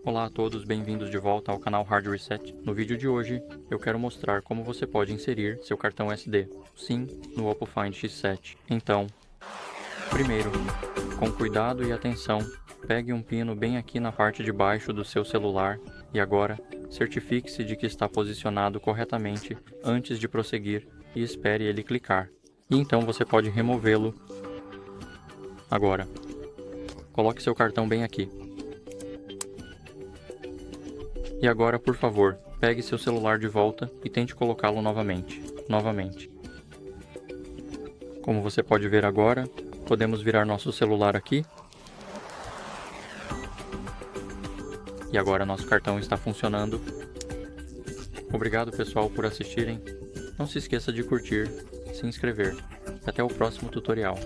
Olá a todos, bem-vindos de volta ao canal Hard Reset. No vídeo de hoje, eu quero mostrar como você pode inserir seu cartão SD, sim, no OPPO Find X7. Então, primeiro, com cuidado e atenção, pegue um pino bem aqui na parte de baixo do seu celular e agora, certifique-se de que está posicionado corretamente antes de prosseguir e espere ele clicar. E então você pode removê-lo agora. Coloque seu cartão bem aqui. E agora, por favor, pegue seu celular de volta e tente colocá-lo novamente. Como você pode ver agora, podemos virar nosso celular aqui. E agora nosso cartão está funcionando. Obrigado, pessoal, por assistirem. Não se esqueça de curtir, se inscrever. Até o próximo tutorial.